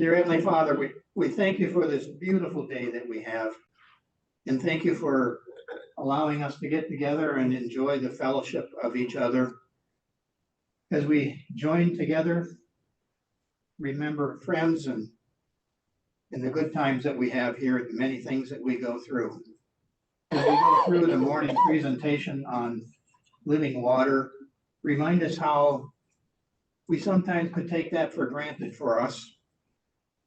Dear Heavenly Father, we thank you for this beautiful day that we have. And thank you for allowing us to get together and enjoy the fellowship of each other. As we join together, remember friends and the good times that we have here, the many things that we go through. As we go through the morning presentation on living water, remind us how we sometimes could take that for granted for us.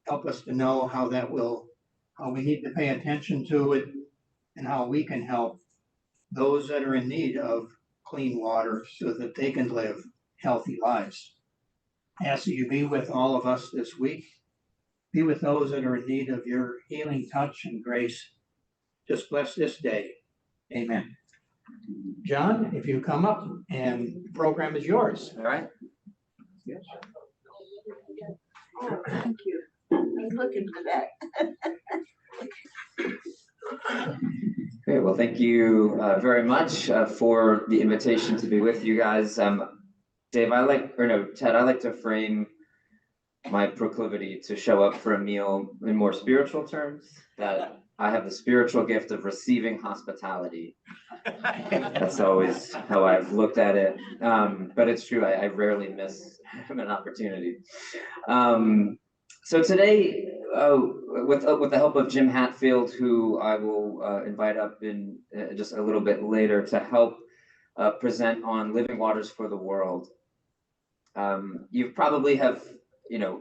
Help us to know how we need to pay attention to it and how we can help those that are in need of clean water so that they can live healthy lives. I ask that you be with all of us this week. Be with those that are in need of your healing touch and grace. Just bless this day. Amen. John, if you come up, and the program is yours. All right. Yes. Oh, thank you. I'm looking for that. Great. Well, thank you very much for the invitation to be with you guys. Dave, Ted, I like to frame my proclivity to show up for a meal in more spiritual terms, that I have the spiritual gift of receiving hospitality. That's always how I've looked at it. But it's true, I rarely miss an opportunity. So today, with the help of Jim Hatfield, who I will invite up in just a little bit later to help present on Living Waters for the World. You probably have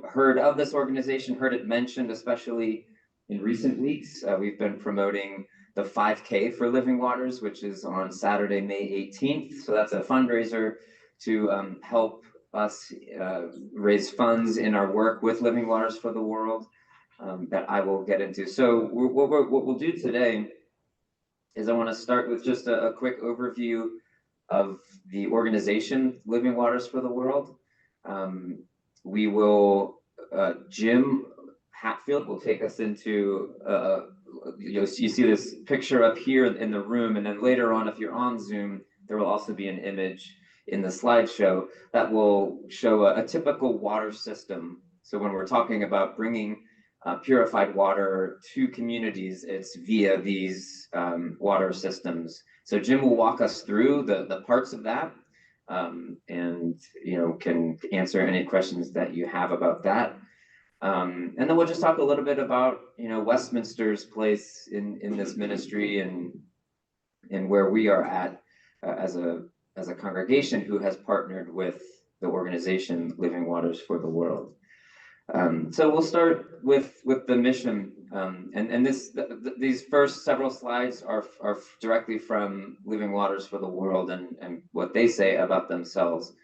heard of this organization, heard it mentioned, especially in recent weeks. We've been promoting the 5K for Living Waters, which is on Saturday, May 18th. So that's a fundraiser to help us raise funds in our work with Living Waters for the World that I will get into. So what we'll do today is I want to start with just a quick overview of the organization Living Waters for the World. We will, Jim Hatfield will take us into, you see this picture up here in the room, and then later on, if you're on Zoom, there will also be an image in the slideshow that will show a typical water system. So when we're talking about bringing purified water to communities, it's via these water systems. So Jim will walk us through the parts of that. And can answer any questions that you have about that. And then we'll just talk a little bit about Westminster's place in this ministry and where we are at as a congregation who has partnered with the organization Living Waters for the World. So we'll start with the mission, and these first several slides are directly from Living Waters for the World and what they say about themselves.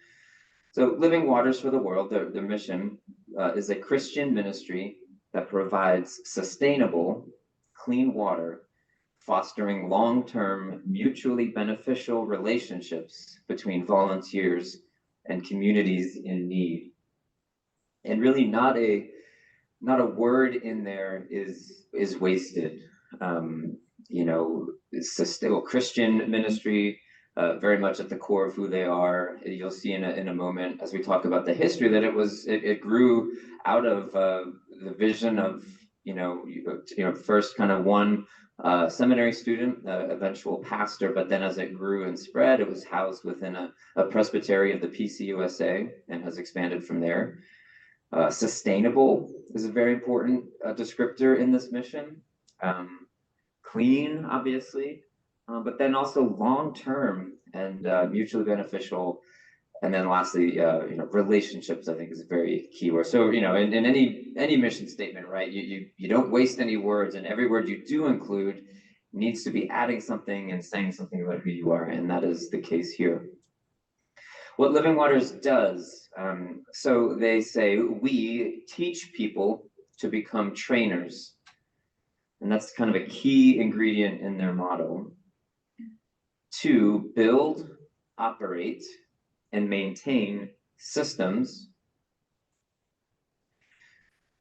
So Living Waters for the World, their mission is a Christian ministry that provides sustainable, clean water, fostering long-term, mutually beneficial relationships between volunteers and communities in need. And really not a word in there is wasted. It's still Christian ministry, very much at the core of who they are. You'll see in a moment as we talk about the history that it grew out of the vision of first kind of one seminary student, eventual pastor, but then as it grew and spread, it was housed within a presbytery of the PCUSA and has expanded from there. Sustainable is a very important descriptor in this mission. Clean, obviously, but then also long-term and mutually beneficial. And then lastly, relationships, I think, is a very key word. So, in any mission statement, right, you don't waste any words, and every word you do include needs to be adding something and saying something about who you are, and that is the case here. What Living Waters does, so they say, we teach people to become trainers. And that's kind of a key ingredient in their motto. To build, operate, and maintain systems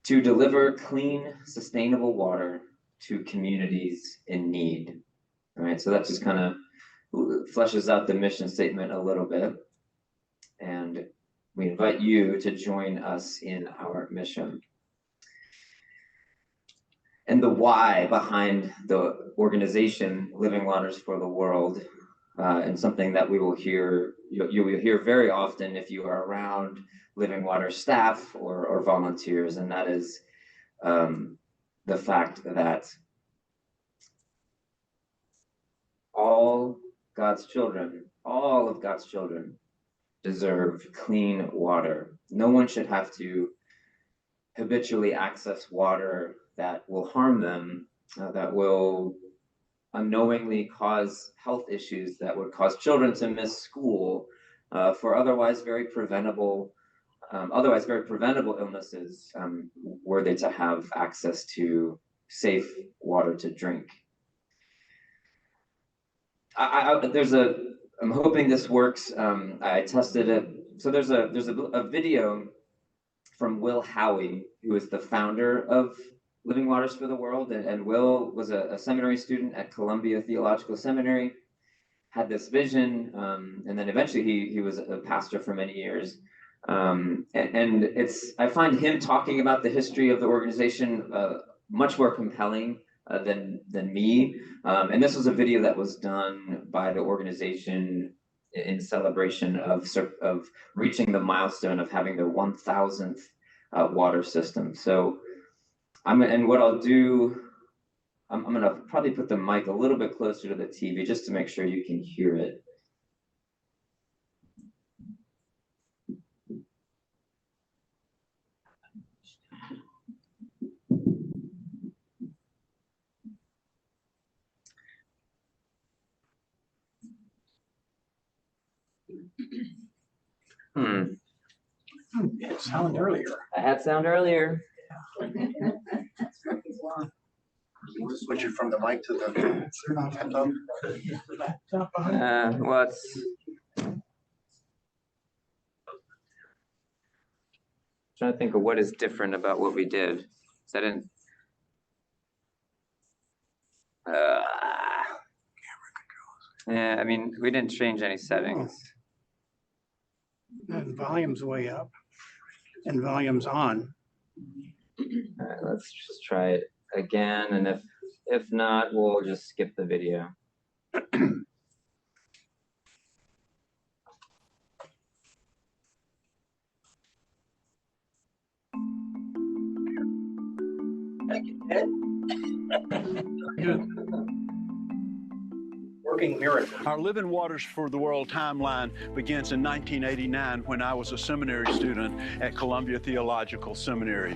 to deliver clean, sustainable water to communities in need. All right, so that just kind of fleshes out the mission statement a little bit. And we invite you to join us in our mission. and the why behind the organization Living Waters for the World, and something that we will hear, you will hear very often if you are around Living Waters staff or volunteers, and that is the fact that all of God's children deserve clean water. No one should have to habitually access water that will harm them, that will unknowingly cause health issues, that would cause children to miss school for otherwise very preventable illnesses, were they to have access to safe water to drink. I'm hoping this works. I tested it. So there's a video from Will Howey, who is the founder of Living Waters for the World, and Will was a seminary student at Columbia Theological Seminary, had this vision, and then eventually he was a pastor for many years. And I find him talking about the history of the organization much more compelling than me. And this was a video that was done by the organization in celebration of reaching the milestone of having their 1,000th water system. So what I'll do, I'm gonna probably put the mic a little bit closer to the TV just to make sure you can hear it. It sounded earlier. I had sound earlier. Switch it from the mic to the headphone. Well, it's trying to think of what is different about what we did. So I didn't. Yeah, I mean, we didn't change any settings. And volume's way up and volume's on. All right, let's just try it again, and if not, we'll just skip the video. Thank you, Ted. Working miracle. Our Living Waters for the World timeline begins in 1989 when I was a seminary student at Columbia Theological Seminary.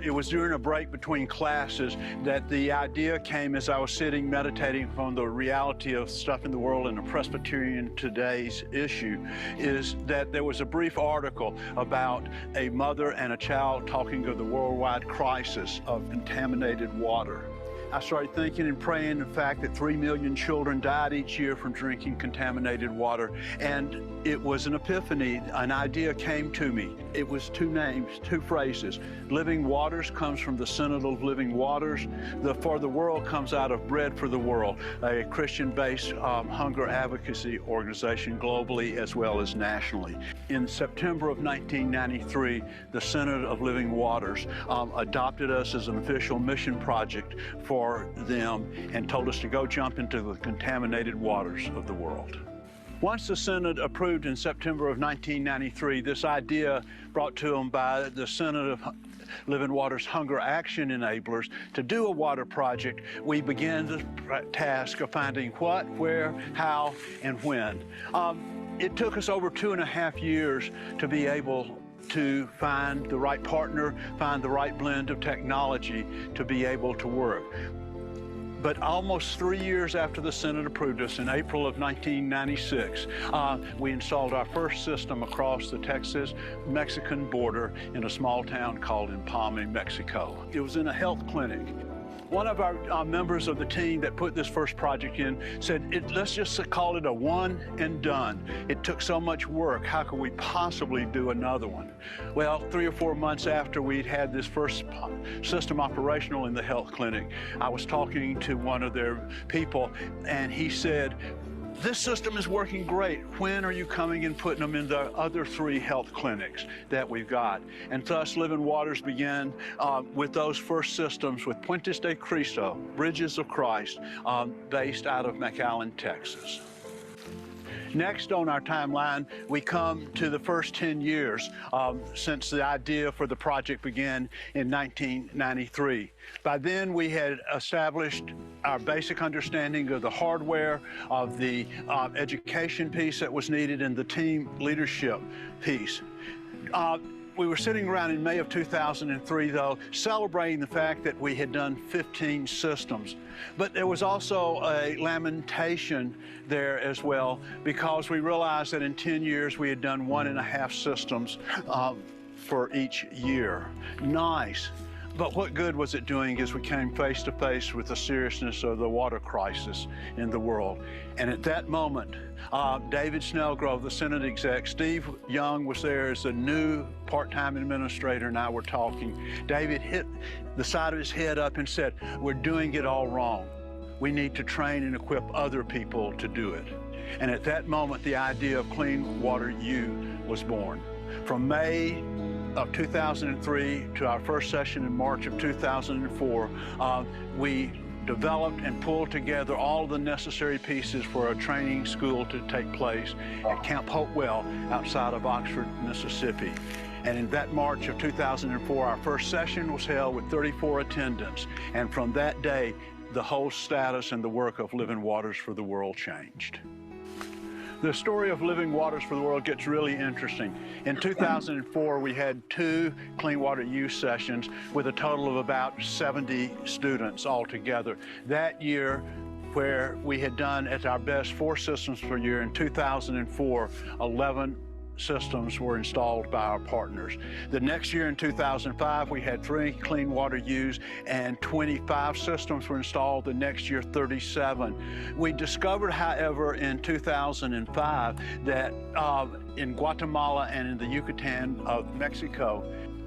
It was during a break between classes that the idea came as I was sitting meditating on the reality of stuff in the world and the Presbyterian Today's issue, is that there was a brief article about a mother and a child talking of the worldwide crisis of contaminated water. I started thinking and praying the fact that 3 million children died each year from drinking contaminated water. And it was an epiphany. An idea came to me. It was two names, two phrases. Living Waters comes from the Synod of Living Waters. The For the World comes out of Bread for the World, a Christian-based hunger advocacy organization globally as well as nationally. In September of 1993, the Synod of Living Waters adopted us as an official mission project for them and told us to go jump into the contaminated waters of the world. Once the Synod approved in September of 1993, this idea brought to them by the Synod of Living Waters Hunger Action Enablers to do a water project, we began the task of finding what, where, how, and when. It took us over 2.5 years to be able to find the right partner, find the right blend of technology to be able to work. But almost 3 years after the Synod approved us, in April of 1996, we installed our first system across the Texas-Mexican border in a small town called Empalme, Mexico. It was in a health clinic. One of our members of the team that put this first project in said, let's just call it a one and done. It took so much work, how could we possibly do another one? Well, 3 or 4 months after we'd had this first system operational in the health clinic, I was talking to one of their people, and he said, this system is working great. When are you coming and putting them in the other 3 health clinics that we've got? And thus Living Waters began with those first systems with Puentes de Cristo, Bridges of Christ, based out of McAllen, Texas. Next on our timeline, we come to the first 10 years since the idea for the project began in 1993. By then, we had established our basic understanding of the hardware, of the education piece that was needed, and the team leadership piece. We were sitting around in May of 2003, though, celebrating the fact that we had done 15 systems. But there was also a lamentation there as well, because we realized that in 10 years we had done 1.5 systems for each year. Nice. But what good was it doing as we came face to face with the seriousness of the water crisis in the world? And at that moment, David Snellgrove, the Senate exec, Steve Young was there as the new part-time administrator, and I were talking. David hit the side of his head up and said, "We're doing it all wrong. We need to train and equip other people to do it." And at that moment, the idea of Clean Water U was born. From May of 2003 to our first session in March of 2004, we developed and pulled together all the necessary pieces for a training school to take place at Camp Hopewell outside of Oxford, Mississippi. And in that March of 2004, our first session was held with 34 attendants. And from that day, the whole status and the work of Living Waters for the World changed. The story of Living Waters for the World gets really interesting. In 2004, we had 2 Clean Water U sessions with a total of about 70 students altogether. That year, where we had done at our best 4 systems per year, in 2004, 11 systems were installed by our partners. The next year in 2005, we had 3 Clean Water U's and 25 systems were installed. The next year, 37. We discovered, however, in 2005 that in Guatemala and in the Yucatan of Mexico,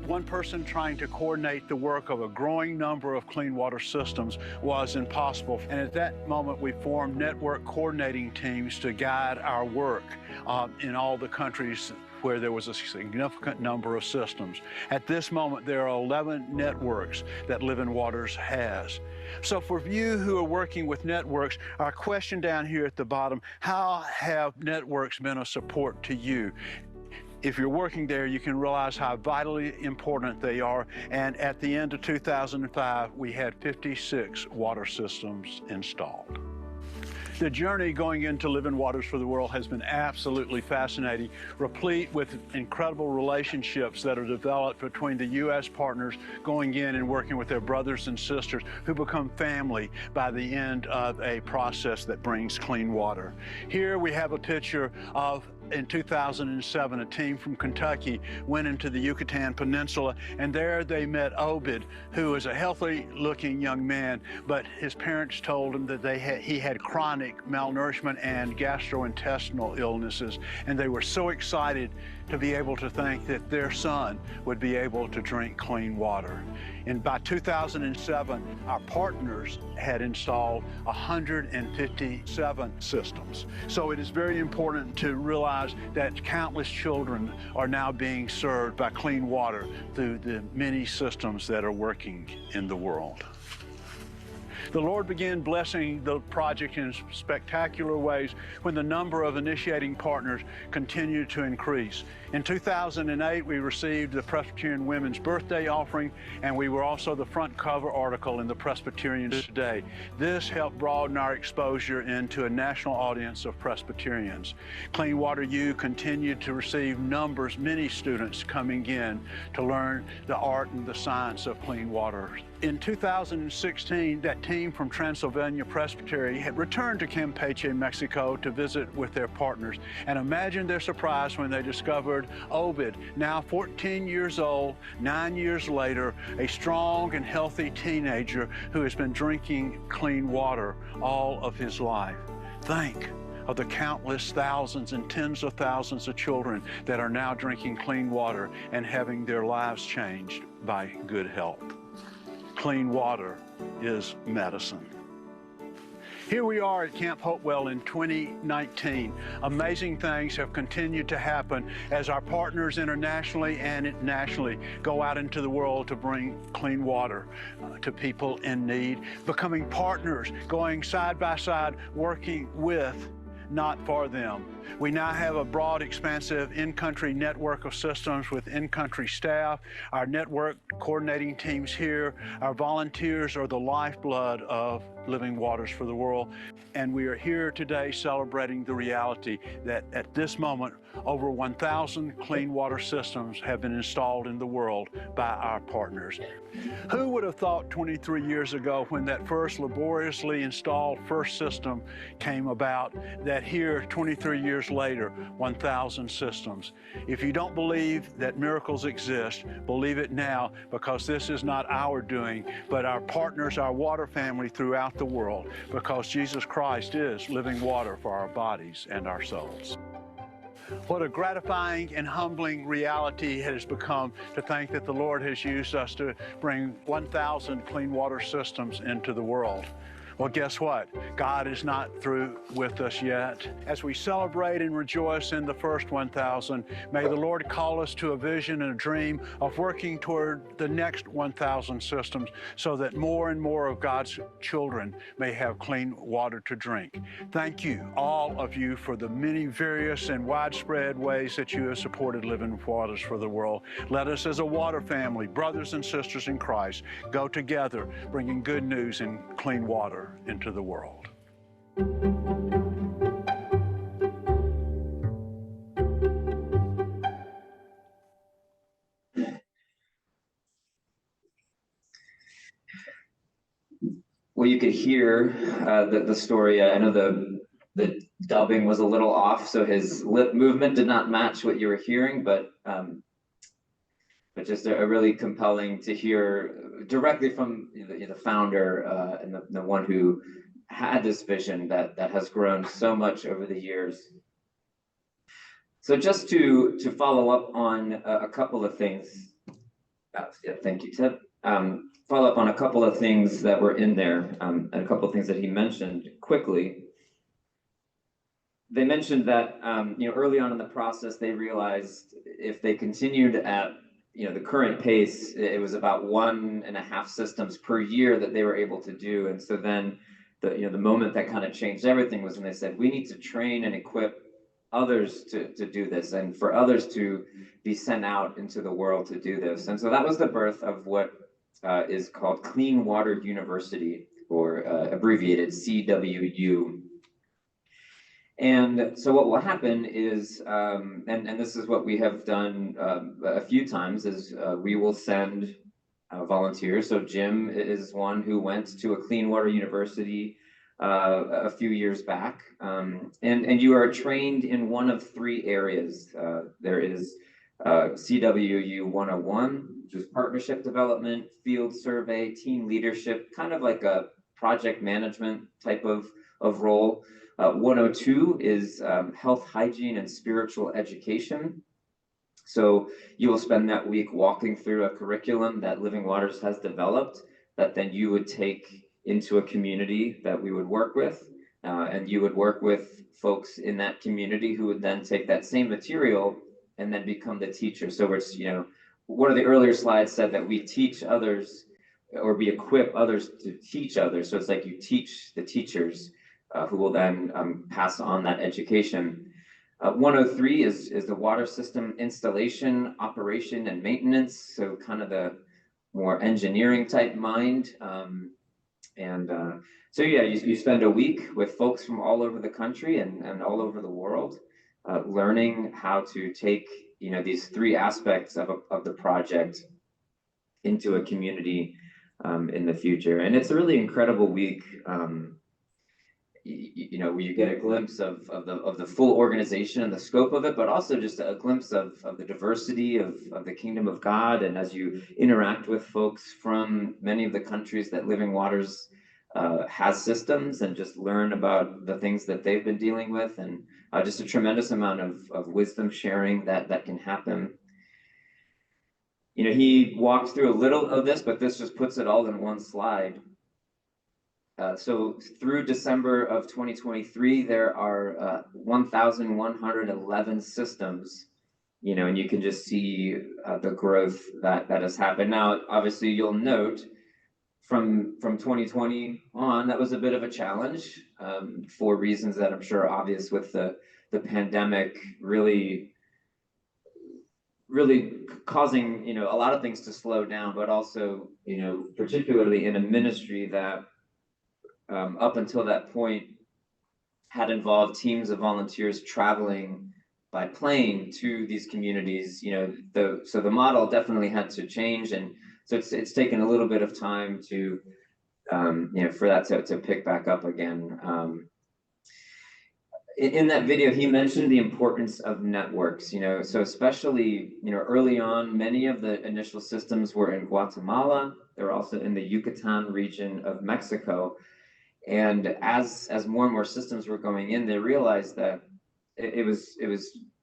one person trying to coordinate the work of a growing number of clean water systems was impossible. And at that moment, we formed network coordinating teams to guide our work in all the countries where there was a significant number of systems. At this moment, there are 11 networks that Living Waters has. So for you who are working with networks, our question down here at the bottom, how have networks been a support to you? If you're working there, you can realize how vitally important they are. And at the end of 2005, we had 56 water systems installed. The journey going into Living Waters for the World has been absolutely fascinating, replete with incredible relationships that are developed between the U.S. partners going in and working with their brothers and sisters who become family by the end of a process that brings clean water. Here we have a picture of in 2007, a team from Kentucky went into the Yucatan Peninsula, and there they met Obed, who was a healthy-looking young man, but his parents told him that he had chronic malnourishment and gastrointestinal illnesses, and they were so excited to be able to think that their son would be able to drink clean water. And by 2007, our partners had installed 157 systems. So it is very important to realize that countless children are now being served by clean water through the many systems that are working in the world. The Lord began blessing the project in spectacular ways when the number of initiating partners continued to increase. In 2008, we received the Presbyterian Women's Birthday Offering, and we were also the front cover article in the Presbyterian Today. This helped broaden our exposure into a national audience of Presbyterians. Clean Water U continued to receive many students coming in to learn the art and the science of clean water. In 2016, that team from Transylvania Presbytery had returned to Campeche, Mexico to visit with their partners. And imagine their surprise when they discovered Obed, now 14 years old, 9 years later, a strong and healthy teenager who has been drinking clean water all of his life. Think of the countless thousands and tens of thousands of children that are now drinking clean water and having their lives changed by good health. Clean water is medicine. Here we are at Camp Hopewell in 2019. Amazing things have continued to happen as our partners internationally and nationally go out into the world to bring clean water to people in need, becoming partners, going side by side, working with, not for them. We now have a broad, expansive in-country network of systems with in-country staff. Our network coordinating teams here, our volunteers are the lifeblood of Living Waters for the World. And we are here today celebrating the reality that at this moment, over 1,000 clean water systems have been installed in the world by our partners. Who would have thought 23 years ago, when that first laboriously installed first system came about, that here 23 years later, 1,000 systems. If you don't believe that miracles exist, believe it now, because this is not our doing, but our partners, our water family throughout the world, because Jesus Christ is living water for our bodies and our souls. What a gratifying and humbling reality it has become to think that the Lord has used us to bring 1,000 clean water systems into the world. Well, guess what? God is not through with us yet. As we celebrate and rejoice in the first 1,000, may the Lord call us to a vision and a dream of working toward the next 1,000 systems so that more and more of God's children may have clean water to drink. Thank you, all of you, for the many various and widespread ways that you have supported Living Waters for the World. Let us as a water family, brothers and sisters in Christ, go together bringing good news and clean water into the world. Well, you could hear the story. I know the dubbing was a little off, so his lip movement did not match what you were hearing, but just a really compelling to hear directly from the founder and the one who had this vision that has grown so much over the years. So just to follow up on a couple of things, yeah, thank you, Ted. Follow up on a couple of things that were in there, and a couple of things that he mentioned quickly. They mentioned that early on in the process, they realized if they continued at the current pace, it was about 1.5 systems per year that they were able to do. And so then the moment that kind of changed everything was when they said, we need to train and equip others to do this, and for others to be sent out into the world to do this. And so that was the birth of what is called Clean Water University, or abbreviated CWU. And so what will happen is, and this is what we have done a few times, is we will send volunteers. So Jim is one who went to a Clean Water University a few years back. And you are trained in one of 3 areas. There is CWU 101, which is partnership development, field survey, team leadership, kind of like a project management type of role. 102 is health, hygiene, and spiritual education. So you will spend that week walking through a curriculum that Living Waters has developed that then you would take into a community that we would work with. And you would work with folks in that community who would then take that same material and then become the teacher. So it's, one of the earlier slides said that we teach others, or we equip others to teach others. So it's like you teach the teachers who will then pass on that education. 103 is the water system installation, operation, and maintenance. So kind of the more engineering type mind. So yeah, you spend a week with folks from all over the country and all over the world, learning how to take these 3 aspects of the project into a community in the future. And it's a really incredible week. Where you get a glimpse of the full organization and the scope of it, but also just a glimpse of the diversity of the kingdom of God. And as you interact with folks from many of the countries that Living Waters has systems, and just learn about the things that they've been dealing with, and just a tremendous amount of wisdom sharing that can happen. He walked through a little of this, but this just puts it all in one slide. So through December of 2023, there are 1,111 systems, you know, and you can just see the growth that has happened. Now, obviously, you'll note from 2020 on, that was a bit of a challenge for reasons that I'm sure are obvious, with the pandemic really causing, you know, a lot of things to slow down, but also, you know, particularly in a ministry that up until that point had involved teams of volunteers traveling by plane to these communities. You know, so the model definitely had to change, and so it's taken a little bit of time to you know, for that to pick back up again. In that video, he mentioned the importance of networks, you know, so especially, you know, early on, many of the initial systems were in Guatemala. They're also in the Yucatan region of Mexico. And as more and more systems were going in, they realized that it was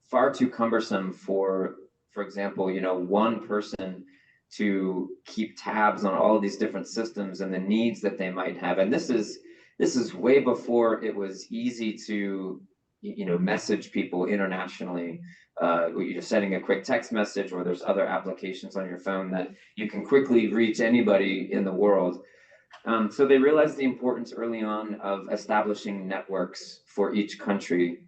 far too cumbersome for example, you know, one person to keep tabs on all of these different systems and the needs that they might have. And this is way before it was easy to, you know, message people internationally. You're sending a quick text message, or there's other applications on your phone that you can quickly reach anybody in the world. So they realized the importance early on of establishing networks for each country.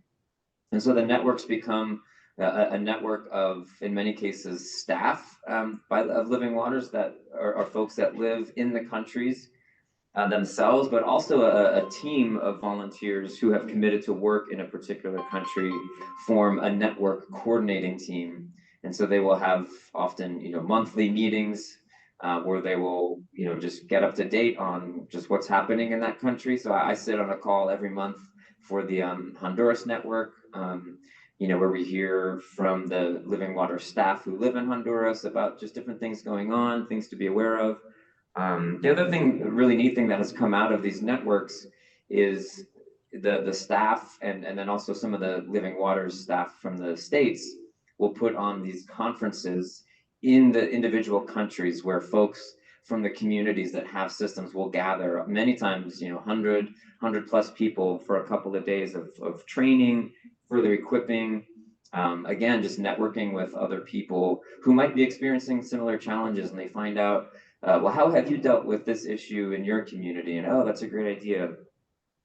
And so the networks become a network of, in many cases, staff of Living Waters that are folks that live in the countries themselves, but also a team of volunteers who have committed to work in a particular country form a network coordinating team. And so they will have often, you know, monthly meetings where they will, you know, just get up to date on just what's happening in that country. So I sit on a call every month for the Honduras network, you know, where we hear from the Living Water staff who live in Honduras about just different things going on, things to be aware of. The other thing, the really neat thing that has come out of these networks is the staff and then also some of the Living Waters staff from the States will put on these conferences in the individual countries where folks from the communities that have systems will gather, many times, you know, 100 plus people for a couple of days of training, further equipping, again, just networking with other people who might be experiencing similar challenges, and they find out, well, how have you dealt with this issue in your community? And oh, that's a great idea.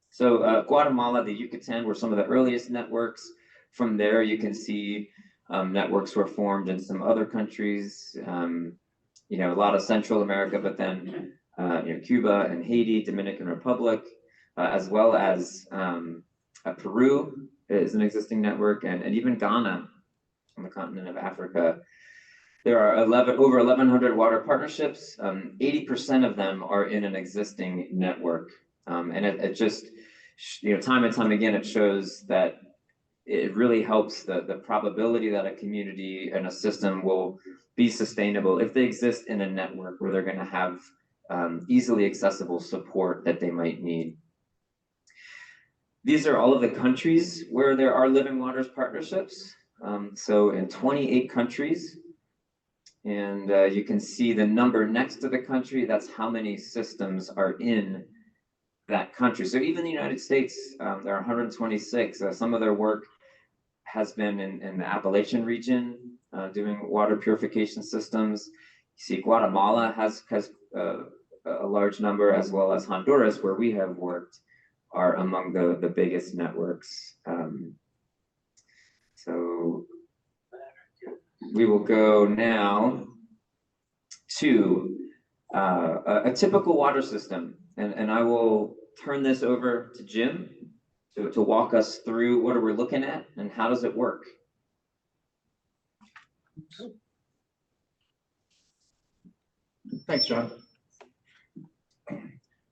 So Guatemala, the Yucatan were some of the earliest networks. From there, you can see networks were formed in some other countries, you know, a lot of Central America, but then you know, Cuba and Haiti, Dominican Republic, as well as Peru is an existing network, and even Ghana on the continent of Africa. There are over 1,100 water partnerships. 80% of them are in an existing network, and it just, you know, time and time again, it shows that it really helps the probability that a community and a system will be sustainable if they exist in a network where they're going to have easily accessible support that they might need. These are all of the countries where there are Living Waters partnerships. So in 28 countries, and you can see the number next to the country, that's how many systems are in that country. So even the United States, there are 126. Some of their work has been in the Appalachian region, doing water purification systems. You see Guatemala has a large number, as well as Honduras, where we have worked, are among the biggest networks. So we will go now to a typical water system, and I will turn this over to Jim to walk us through what are we looking at and how does it work. Thanks, John.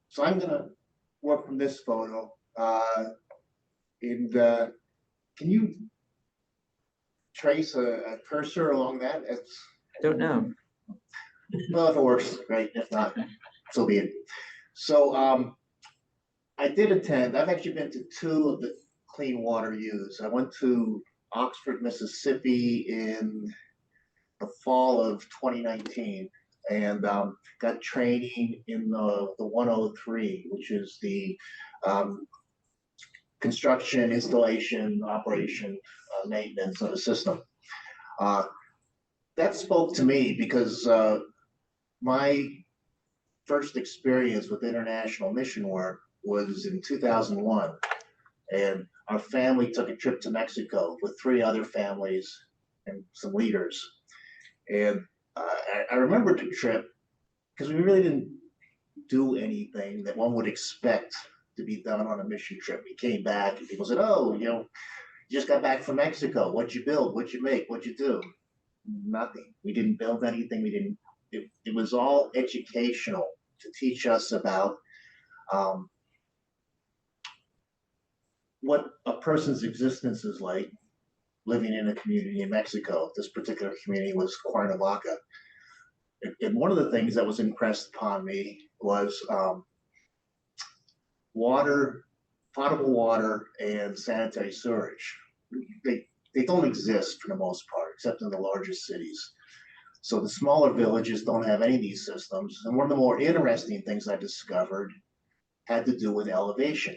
So I'm gonna work from this photo. Can you trace a cursor along that? I don't know. Well, if it works, great. If not, so be it. So I did attend. I've actually been to 2 of the Clean Water U's. I went to Oxford, Mississippi in the fall of 2019. and got training in the 103, which is the construction, installation, operation, maintenance of the system. That spoke to me because my first experience with international mission work was in 2001. And our family took a trip to Mexico with 3 other families and some leaders. And I remember the trip because we really didn't do anything that one would expect to be done on a mission trip. We came back and people said, oh, you just got back from Mexico. What'd you build? What'd you make? What'd you do? Nothing. We didn't build anything. It was all educational to teach us about what a person's existence is like living in a community in Mexico. This particular community was Cuernavaca. And one of the things that was impressed upon me was water, potable water, and sanitary sewerage. They don't exist for the most part, except in the largest cities. So the smaller villages don't have any of these systems. And one of the more interesting things I discovered had to do with elevation.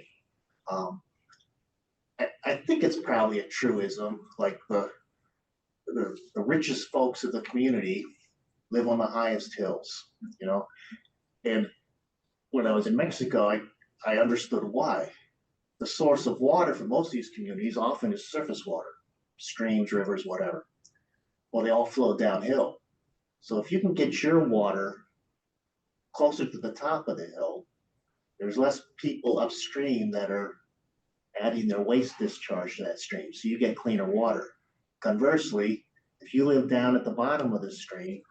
I think it's probably a truism, like the richest folks of the community live on the highest hills, And when I was in Mexico, I understood why. The source of water for most of these communities often is surface water, streams, rivers, whatever. Well, they all flow downhill. So if you can get your water closer to the top of the hill, there's less people upstream that are adding their waste discharge to that stream. So you get cleaner water. Conversely, if you live down at the bottom of the stream,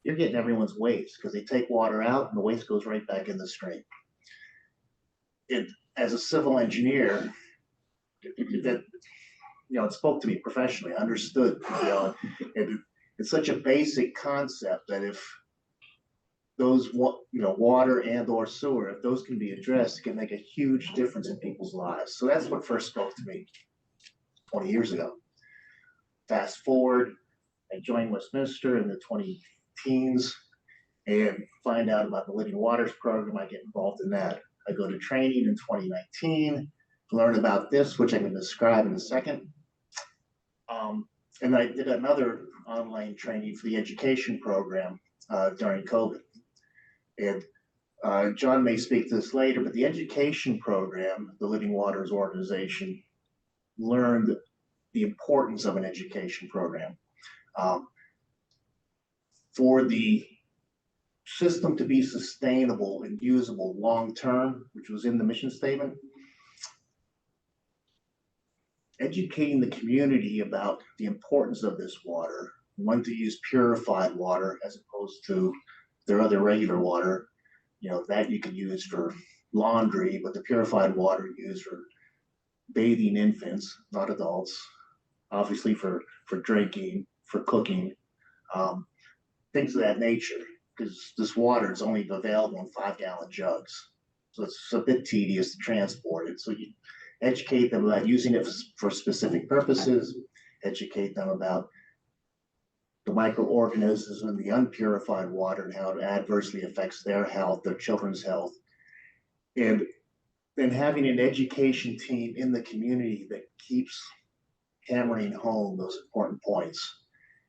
you're getting everyone's waste because they take water out and the waste goes right back in the stream. As a civil engineer, it spoke to me professionally. I understood, it's such a basic concept that if those, water and or sewer, if those can be addressed, it can make a huge difference in people's lives. So that's what first spoke to me 20 years ago. Fast forward, I joined Westminster in the 20-teens and find out about the Living Waters program. I get involved in that. I go to training in 2019, learn about this, which I can describe in a second. And I did another online training for the education program during COVID. And John may speak to this later, but the education program, the Living Waters organization, learned the importance of an education program. For the system to be sustainable and usable long-term, which was in the mission statement, educating the community about the importance of this water, when to use purified water as opposed to their other regular water, that you can use for laundry, but the purified water used for bathing infants, not adults, obviously for drinking, for cooking, things of that nature, because this water is only available in 5-gallon jugs. So it's a bit tedious to transport it. So you educate them about using it for specific purposes, educate them about the microorganisms in the unpurified water and how it adversely affects their health, their children's health. And then having an education team in the community that keeps hammering home those important points.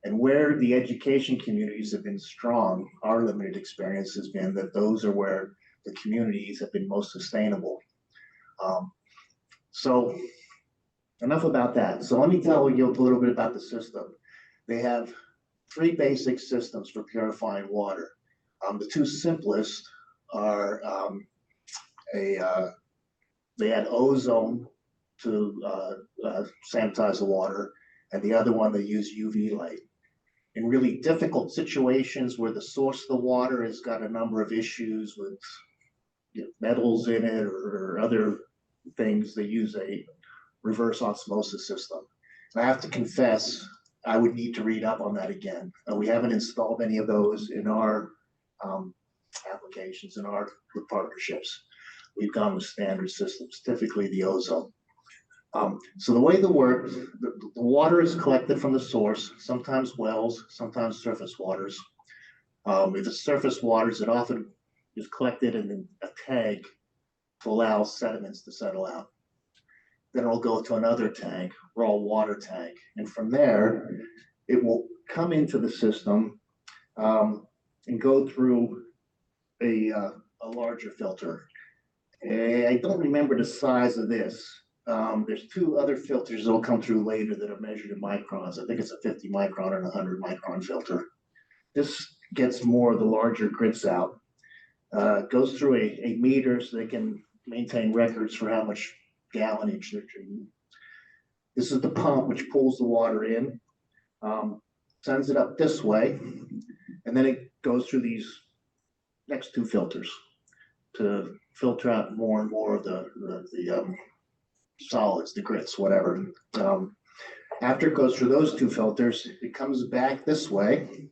And where the education communities have been strong, our limited experience has been that those are where the communities have been most sustainable. So enough about that. So let me tell you a little bit about the system. They have 3 basic systems for purifying water. The 2 simplest are they add ozone to sanitize the water, and the other one they use UV light. In really difficult situations where the source of the water has got a number of issues with metals in it or other things, they use a reverse osmosis system. And I have to confess, I would need to read up on that again. We haven't installed any of those in our applications, in our partnerships. We've gone with standard systems, typically the ozone. So the way the water is collected from the source, sometimes wells, sometimes surface waters. If it's surface waters, it often is collected in a tank to allow sediments to settle out. Then it'll go to another tank, raw water tank, and from there, it will come into the system and go through a larger filter. I don't remember the size of this. There's two other filters that'll come through later that are measured in microns. I think it's a 50 micron and a 100 micron filter. This gets more of the larger grits out. Goes through a meter so they can maintain records for how much gallonage they're treating. This is the pump which pulls the water in, sends it up this way, and then it goes through these next two filters to filter out more and more of the solids, the grits, whatever. After it goes through those two filters, it comes back this way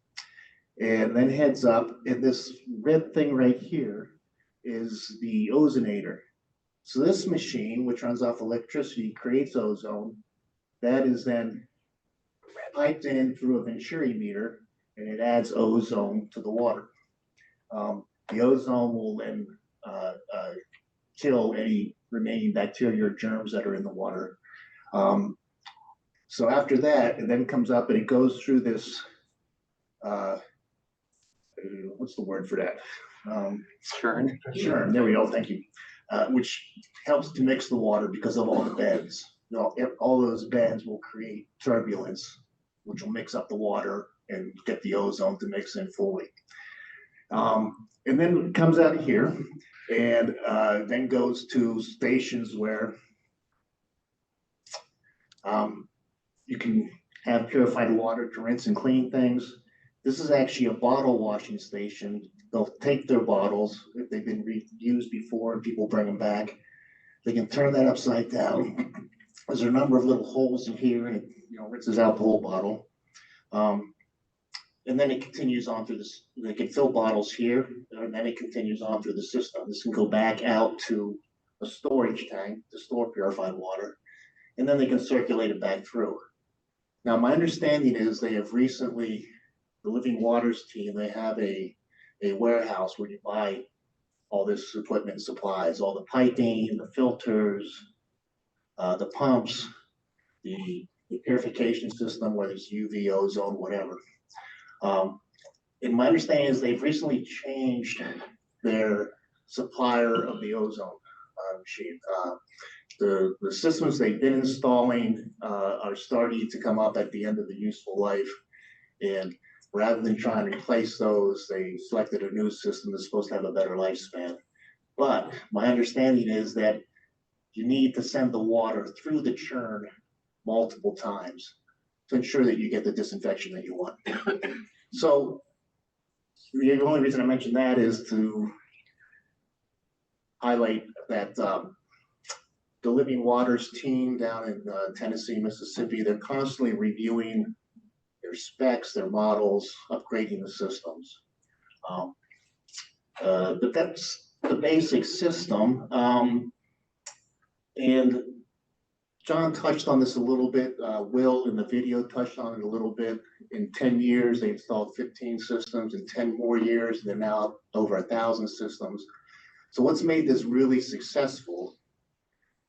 and then heads up. And this red thing right here is the ozonator. So this machine, which runs off electricity, creates ozone. That is then piped in through a Venturi meter, and it adds ozone to the water. The ozone will then kill any remaining bacteria or germs that are in the water. So after that, it then comes up and it goes through this, what's the word for that? Churn. Churn, there we go, thank you. Which helps to mix the water because of all the bends. You know, all those bends will create turbulence, which will mix up the water and get the ozone to mix in fully. And then it comes out here and then goes to stations where you can have purified water to rinse and clean things. This is actually a bottle washing station. They'll take their bottles, if they've been reused before and people bring them back, they can turn that upside down. There's a number of little holes in here and it, you know, rinses out the whole bottle. And then it continues on through this, they can fill bottles here, and then it continues on through the system. This can go back out to a storage tank to store purified water, and then they can circulate it back through. Now, my understanding is they have recently, the Living Waters team, they have a warehouse where you buy all this equipment and supplies, all the piping, the filters, the pumps, the purification system, whether it's UV, ozone, whatever. And my understanding is they've recently changed their supplier of the ozone machine. The systems they've been installing are starting to come up at the end of the useful life. And rather than trying to replace those, they selected a new system that's supposed to have a better lifespan. But my understanding is that you need to send the water through the churn multiple times to ensure that you get the disinfection that you want. So the only reason I mention that is to highlight that the Living Waters team down in Tennessee, Mississippi, they're constantly reviewing their specs, their models, upgrading the systems. But that's the basic system. And John touched on this a little bit. Will in the video touched on it a little bit. In 10 years, they installed 15 systems. In 10 more years, they're now over 1,000 systems. So what's made this really successful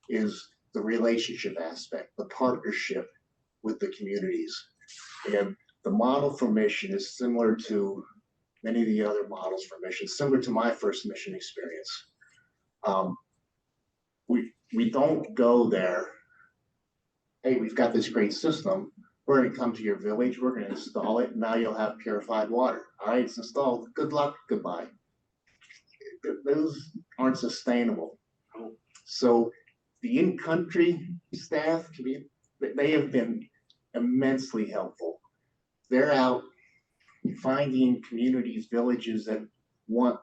is the relationship aspect, the partnership with the communities. And the model for mission is similar to many of the other models for mission, similar to my first mission experience. We don't go there, hey, we've got this great system. We're going to come to your village. We're going to install it. Now you'll have purified water. All right, it's installed. Good luck. Goodbye. Those aren't sustainable. So the in-country staff, they have been immensely helpful. They're out finding communities, villages that want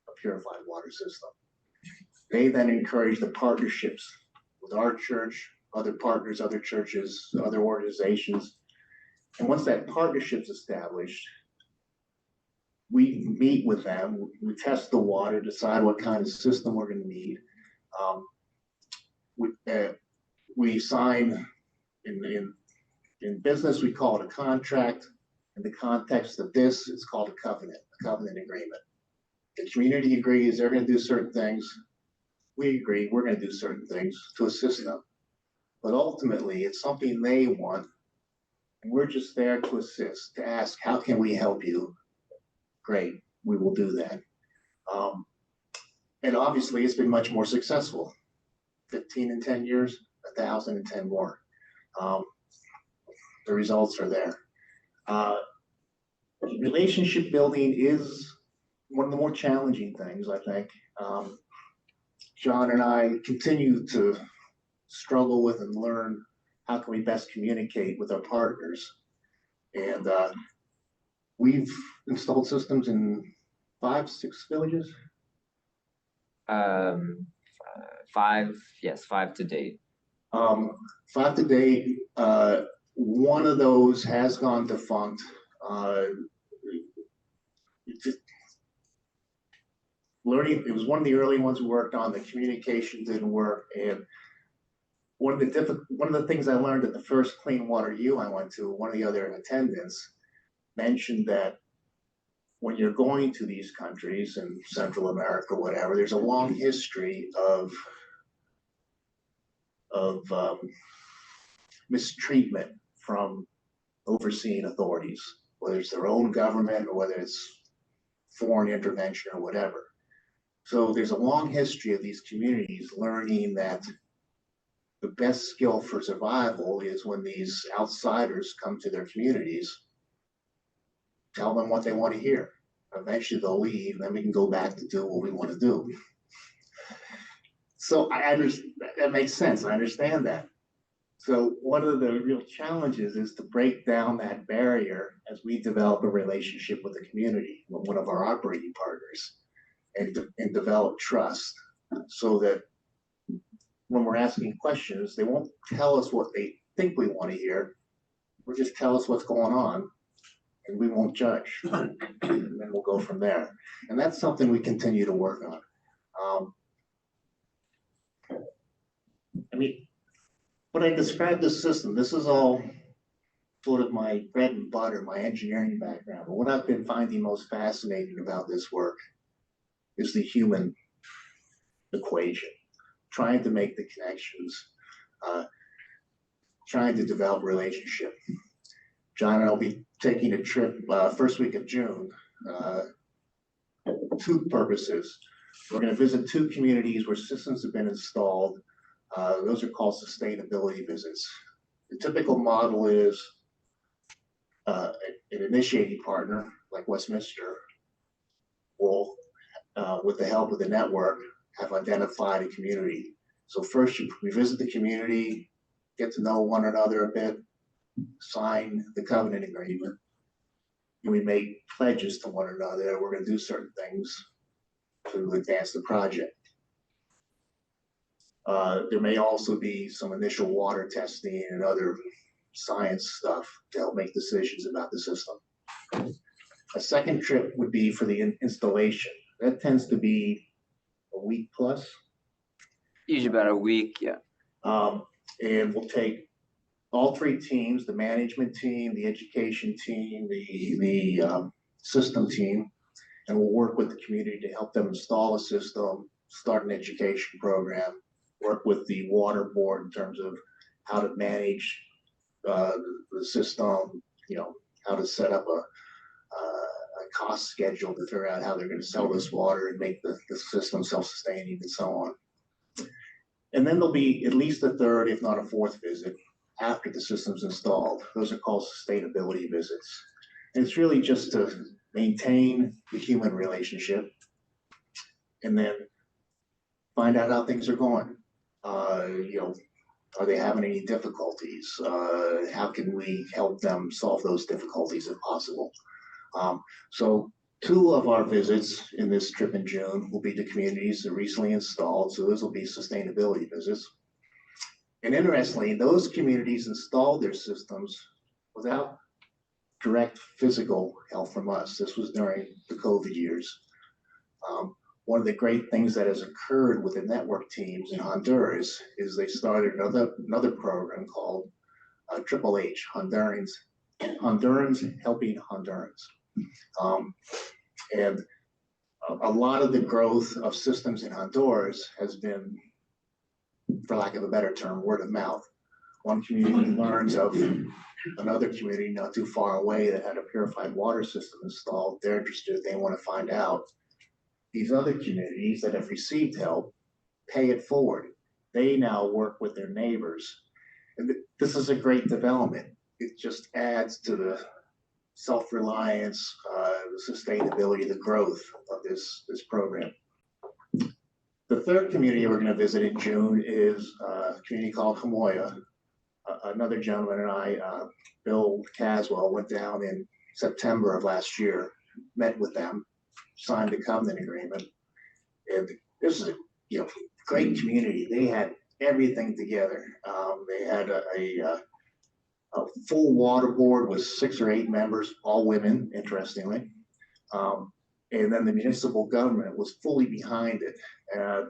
a purified water system. They then encourage the partnerships with our church, other partners, other churches, other organizations. And once that partnership's established, we meet with them, we test the water, decide what kind of system we're going to need. We sign in business, we call it a contract. In the context of this, it's called a covenant agreement. The community agrees they're going to do certain things. We agree we're going to do certain things to assist them. But ultimately, it's something they want, and we're just there to assist, to ask, how can we help you? Great, we will do that. And obviously, it's been much more successful. 15 in 10 years, 1,010 more. The results are there. Relationship building is one of the more challenging things, I think. John and I continue to struggle with and learn how can we best communicate with our partners. And we've installed systems in 5, 6 villages. 5, yes, 5 to date. 5 to date. One of those has gone defunct. Learning, it was one of the early ones we worked on. The communication didn't work, and one of the things I learned at the first Clean Water U I went to, one of the other attendants mentioned that when you're going to these countries in Central America, whatever, there's a long history of mistreatment from overseeing authorities, whether it's their own government or whether it's foreign intervention or whatever. So there's a long history of these communities learning that the best skill for survival is when these outsiders come to their communities, tell them what they want to hear. Eventually they'll leave, then we can go back to do what we want to do. So I understand, that makes sense, I understand that. So one of the real challenges is to break down that barrier as we develop a relationship with the community, with one of our operating partners, and develop trust, so that when we're asking questions, they won't tell us what they think we want to hear. We'll just tell us what's going on, and we won't judge. And then we'll go from there. And that's something we continue to work on. I mean, when I describe this system, this is all sort of my bread and butter, my engineering background. But what I've been finding most fascinating about this work is the human equation, trying to make the connections, trying to develop relationship. John and I will be taking a trip first week of June, 2 purposes. We're going to visit 2 communities where systems have been installed. Those are called sustainability visits. The typical model is an initiating partner like Westminster will, with the help of the network, have identified a community. So first we visit the community, get to know one another a bit, sign the covenant agreement, and we make pledges to one another. We're going to do certain things to advance the project. There may also be some initial water testing and other science stuff to help make decisions about the system. A second trip would be for the installation. That tends to be a week plus. Usually about a week, yeah. And we'll take all 3 teams, the management team, the education team, the system team, and we'll work with the community to help them install a system, start an education program, work with the water board in terms of how to manage the system, you know, how to set up a cost schedule to figure out how they're going to sell this water and make the system self-sustaining and so on. And then there'll be at least a 3rd, if not a 4th visit after the system's installed. Those are called sustainability visits. And it's really just to maintain the human relationship and then find out how things are going. You know, are they having any difficulties? How can we help them solve those difficulties if possible? So 2 of our visits in this trip in June will be to communities that recently installed. So those will be sustainability visits. And interestingly, those communities installed their systems without direct physical help from us. This was during the COVID years. One of the great things that has occurred with the network teams in Honduras is they started another program called Triple H, Hondurans Hondurans helping Hondurans. And a lot of the growth of systems in Honduras has been, for lack of a better term, word of mouth. One community learns of another community not too far away that had a purified water system installed. They're interested, they want to find out. These other communities that have received help pay it forward. They now work with their neighbors. And this is a great development. It just adds to the self-reliance, the sustainability, the growth of this program. The third community we're going to visit in June is a community called Hamoya. Another gentleman and I, Bill Caswell, went down in September of last year, met with them, signed a covenant agreement. And this is a great community. They had everything together. They had a full water board with 6 or 8 members, all women, interestingly. And then the municipal government was fully behind it.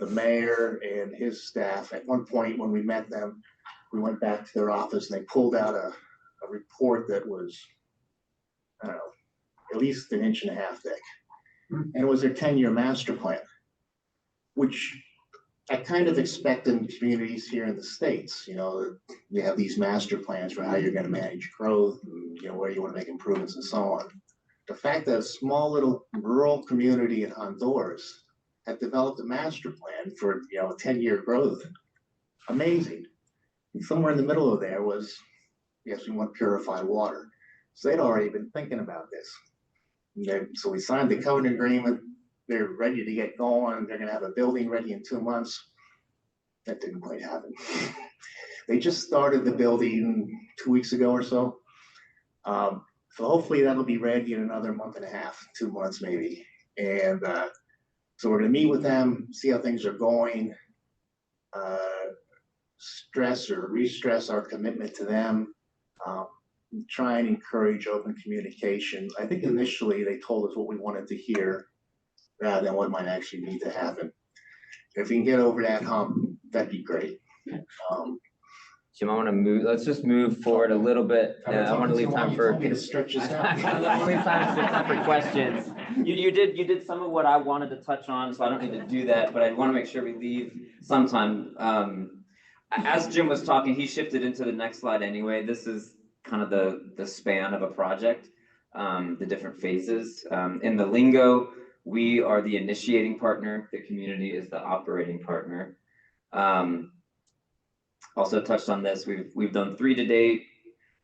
The mayor and his staff, at one point when we met them, we went back to their office and they pulled out a report that was, I don't know, at least 1.5 inches thick. And it was their 10-year master plan, which I kind of expect in communities here in the States. You have these master plans for how you're going to manage growth, and, where you want to make improvements and so on. The fact that a small little rural community in Honduras had developed a master plan for, a 10-year growth, amazing. And somewhere in the middle of there was, yes, we want purified water. So they'd already been thinking about this. So we signed the covenant agreement. They're ready to get going. They're going to have a building ready in 2 months. That didn't quite happen. They just started the building 2 weeks ago or so. So hopefully that'll be ready in another 1.5 months, 2 months maybe. And so we're going to meet with them, see how things are going, stress or re-stress our commitment to them, try and encourage open communication. I think initially they told us what we wanted to hear rather than what might actually need to happen. If we can get over that hump, that'd be great. Jim, I want to move. Let's just move forward a little bit. I want to leave time for. To stretch this out. I want to leave time for questions. You did some of what I wanted to touch on, so I don't need to do that. But I want to make sure we leave some time. As Jim was talking, he shifted into the next slide anyway. This is kind of the span of a project, the different phases. In the lingo, we are the initiating partner. The community is the operating partner. Also touched on this. We've done 3 to date,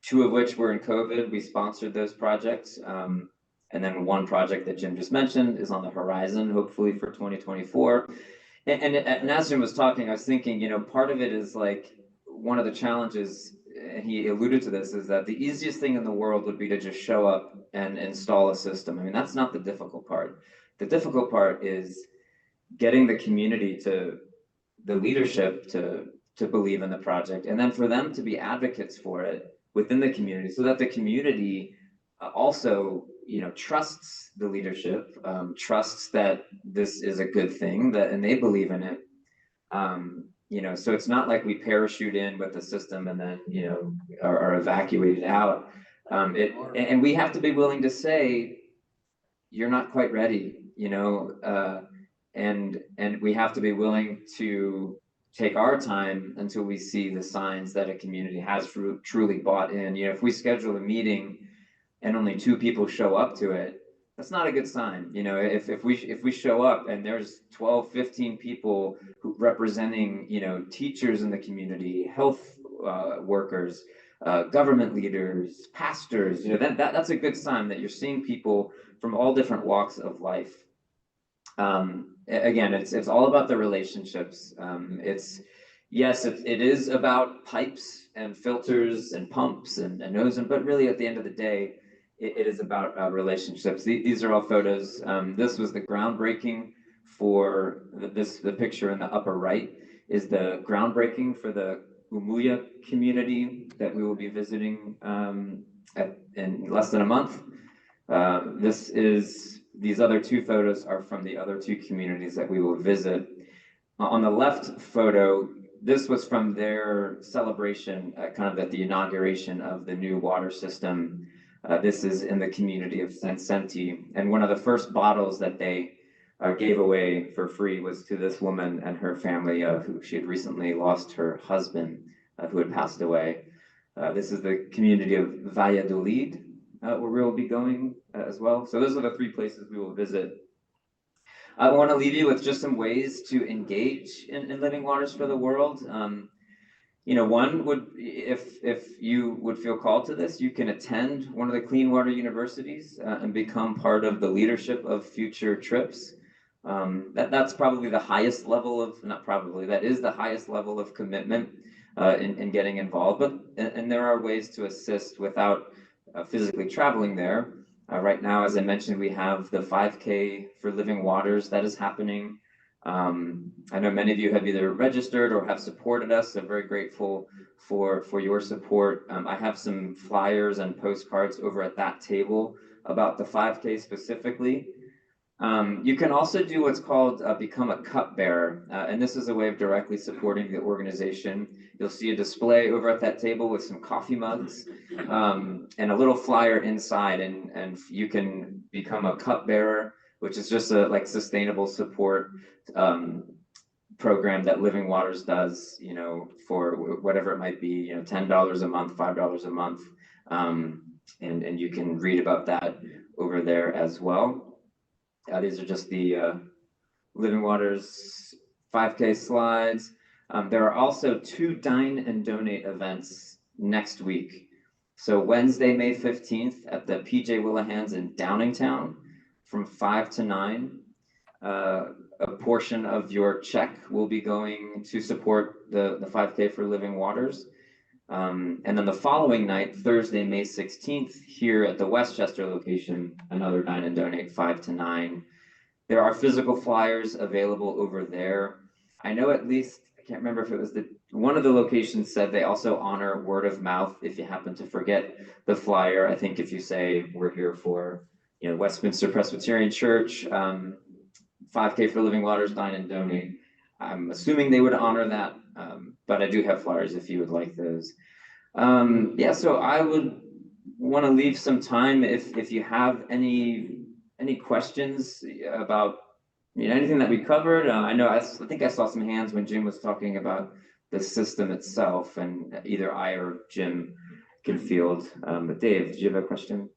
2 of which were in COVID. We sponsored those projects. And then 1 project that Jim just mentioned is on the horizon, hopefully for 2024. And as Jim was talking, I was thinking, part of it is like one of the challenges, and he alluded to this, is that the easiest thing in the world would be to just show up and install a system. I mean, that's not the difficult part. The difficult part is getting the community to, the leadership to believe in the project, and then for them to be advocates for it within the community, so that the community also, trusts the leadership, trusts that this is a good thing, and they believe in it. So it's not like we parachute in with the system and then, are evacuated out. And we have to be willing to say, you're not quite ready, and we have to be willing to take our time until we see the signs that a community has truly bought in. If we schedule a meeting and only 2 people show up to it, that's not a good sign. If we show up and there's 12, 15 people representing, teachers in the community, health workers, government leaders, pastors, that's a good sign that you're seeing people from all different walks of life. Again, it's all about the relationships. It is about pipes and filters and pumps and ozone, but really at the end of the day, it is about relationships. These are all photos. This was the groundbreaking for the picture in the upper right is the groundbreaking for the Umuya community that we will be visiting in less than a month. These other 2 photos are from the other 2 communities that we will visit. On the left photo, this was from their celebration, kind of at the inauguration of the new water system. This is in the community of Sansenti, and one of the first bottles that they gave away for free was to this woman and her family, who she had recently lost her husband, who had passed away. This is the community of Valladolid, where we'll be going as well. So those are the three places we will visit. I want to leave you with just some ways to engage in Living Waters for the World. One would, if you would feel called to this, you can attend one of the clean water universities and become part of the leadership of future trips. That's probably the highest level of, not probably, that is the highest level of commitment in getting involved. And there are ways to assist without physically traveling there. Right now, as I mentioned, we have the 5K for Living Waters that is happening. I know many of you have either registered or have supported us, so very grateful for your support. I have some flyers and postcards over at that table about the 5K specifically. You can also do what's called become a cup bearer, and this is a way of directly supporting the organization. You'll see a display over at that table with some coffee mugs and a little flyer inside, and you can become a cup bearer, which is just a sustainable support program that Living Waters does, for whatever it might be, $10 a month, $5 a month, and you can read about that over there as well. These are just the Living Waters 5K slides. There are also 2 Dine and Donate events next week. So Wednesday, May 15th at the PJ Willahans in Downingtown from 5 to 9. A portion of your check will be going to support the 5K for Living Waters. And then the following night, Thursday, May 16th, here at the Westchester location, another Dine and Donate 5 to 9. There are physical flyers available over there. I know at least, I can't remember if it was one of the locations said they also honor word of mouth if you happen to forget the flyer. I think if you say we're here for, Westminster Presbyterian Church, 5K for Living Waters, Dine and Donate, I'm assuming they would honor that, but I do have flyers if you would like those. So I would want to leave some time if you have any questions about anything that we covered. I think I saw some hands when Jim was talking about the system itself, and either I or Jim can field. But Dave, do you have a question?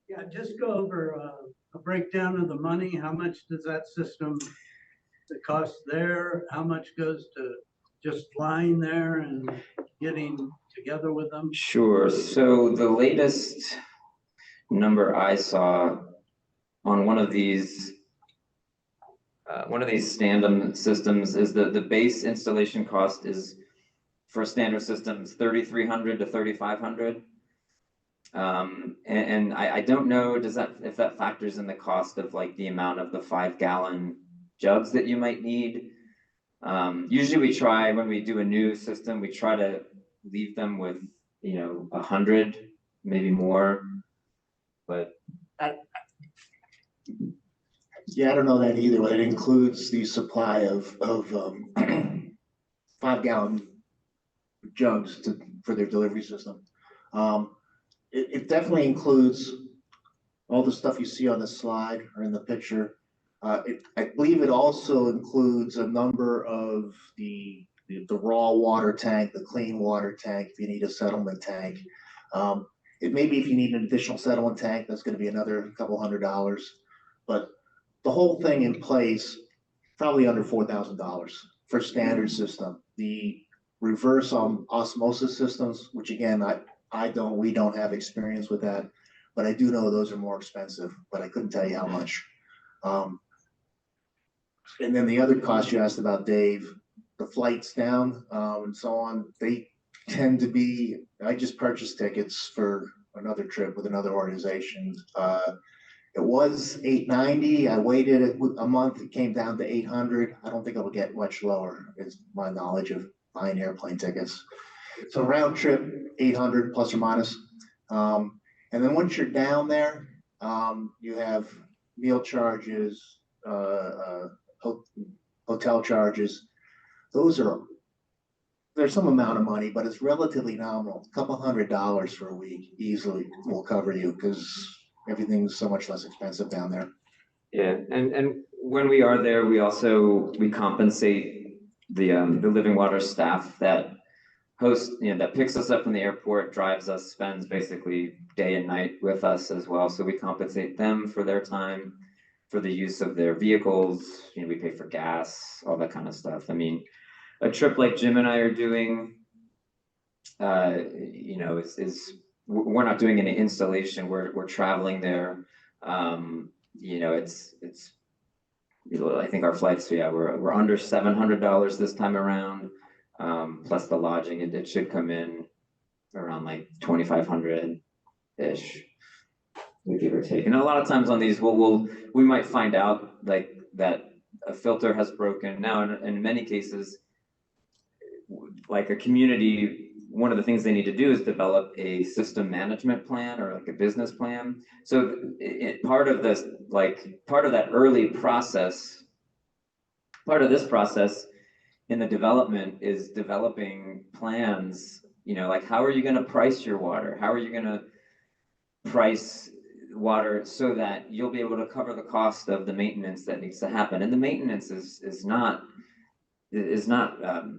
Yeah, just go over a breakdown of the money. How much does that system, the cost there? How much goes to just flying there and getting together with them? Sure. So the latest number I saw on one of these stand-up systems is the base installation cost is, for standard systems, $3,300 to $3,500. And I don't know if that factors in the cost of the amount of the 5-gallon jugs that you might need. Usually we try, when we do a new system, we try to leave them with 100, maybe more, but Yeah, I don't know that either, but it includes the supply of 5-gallon jugs for their delivery system. It definitely includes all the stuff you see on the slide or in the picture. I believe it also includes a number of the raw water tank, the clean water tank, if you need a settlement tank. It may be if you need an additional settlement tank, that's going to be another couple $100. But the whole thing in place, probably under $4,000 for standard system. The reverse osmosis systems, which again, we don't have experience with that, but I do know those are more expensive, but I couldn't tell you how much. And then the other cost you asked about, Dave, the flights down and so on, they tend to be, I just purchased tickets for another trip with another organization. It was $890. I waited a month. It came down to $800. I don't think it'll get much lower, is my knowledge of buying airplane tickets. So round trip, $800 plus or minus. And then once you're down there, you have meal charges, hotel charges. Those there's some amount of money, but it's relatively nominal. A couple $100 for a week easily will cover you because everything's so much less expensive down there. Yeah, and when we are there, we compensate the living water staff that hosts, that picks us up from the airport, drives us, spends basically day and night with us as well. So we compensate them for their time, for the use of their vehicles. We pay for gas, all that kind of stuff. I mean, a trip like Jim and I are doing, we're not doing any installation. We're traveling there. It's I think our flights, we're under $700 this time around, plus the lodging. It should come in around like 2,500-ish, give or take. And a lot of times on these, we might find out like that a filter has broken. Now, in many cases, like a community, one of the things they need to do is develop a system management plan or like a business plan. So part of that early process, part of this process in the development is developing plans, like how are you going to price your water? How are you going to price water so that you'll be able to cover the cost of the maintenance that needs to happen? And the maintenance is not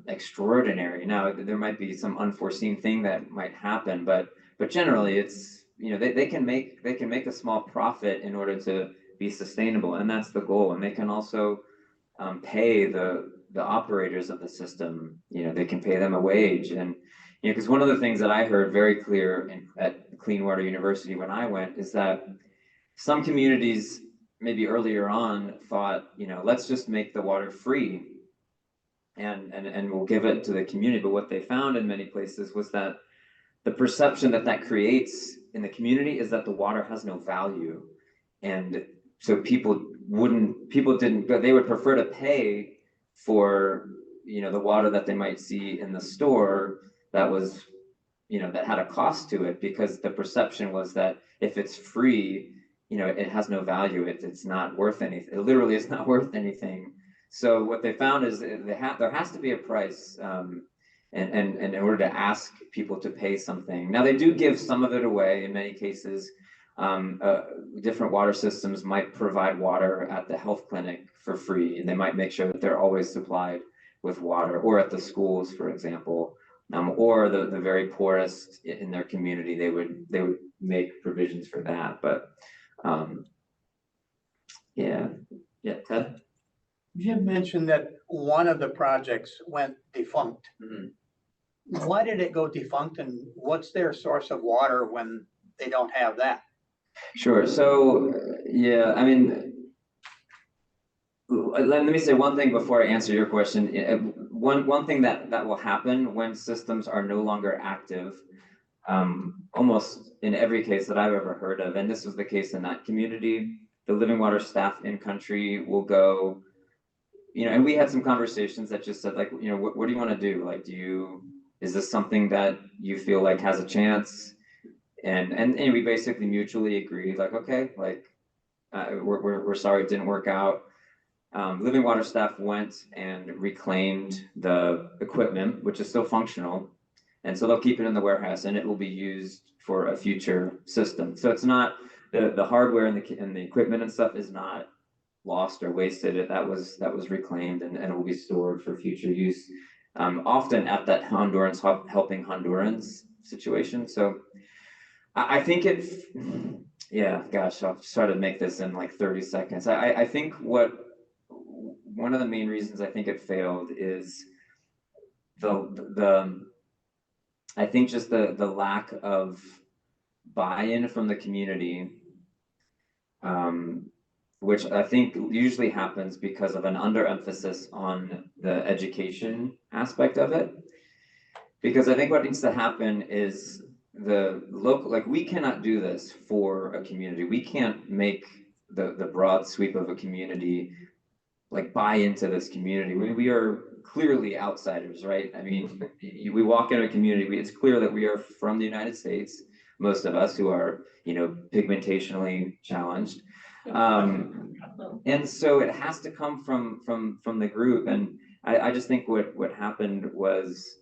extraordinary. Now, there might be some unforeseen thing that might happen, but generally it's, they can make a small profit in order to be sustainable, and that's the goal. And they can also pay the operators of the system, they can pay them a wage. And because one of the things that I heard very clear at Clean Water University when I went is that some communities maybe earlier on thought, let's just make the water free and we'll give it to the community. But what they found in many places was that the perception that creates in the community is that the water has no value. And so people they would prefer to pay for, the water that they might see in the store that was, that had a cost to it, because the perception was that if it's free, it has no value. It's not worth anything. It literally is not worth anything. So what they found is there has to be a price, and in order to ask people to pay something. Now, they do give some of it away in many cases. Different water systems might provide water at the health clinic for free, and they might make sure that they're always supplied with water, or at the schools, for example, or the very poorest in their community, they would make provisions for that. But yeah, Ted? Jim mentioned that one of the projects went defunct. Mm-hmm. Why did it go defunct, and what's their source of water when they don't have that? Sure. So, yeah, I mean, let me say one thing before I answer your question. One thing that will happen when systems are no longer active, almost in every case that I've ever heard of, and this was the case in that community, the living water staff in country will go, and we had some conversations that just said, like, what do you want to do? Like, is this something that you feel like has a chance? And we basically mutually agreed, like, okay, like, we're sorry it didn't work out. Living water staff went and reclaimed the equipment, which is still functional, and so they'll keep it in the warehouse, and it will be used for a future system. So it's not the hardware and the equipment and stuff is not lost or wasted. That was reclaimed and will be stored for future use, often at that Hondurans helping Hondurans situation. So I think yeah, gosh, I'll try to make this in like 30 seconds. I think one of the main reasons I think it failed is I think just the lack of buy-in from the community, which I think usually happens because of an underemphasis on the education aspect of it. Because I think what needs to happen is the local, like, we cannot do this for a community. We can't make the broad sweep of a community like buy into this community. We are clearly outsiders, right? I mean, we walk in a community, it's clear that we are from the United States, most of us who are, pigmentationally challenged. And so it has to come from the group. And I just think what happened was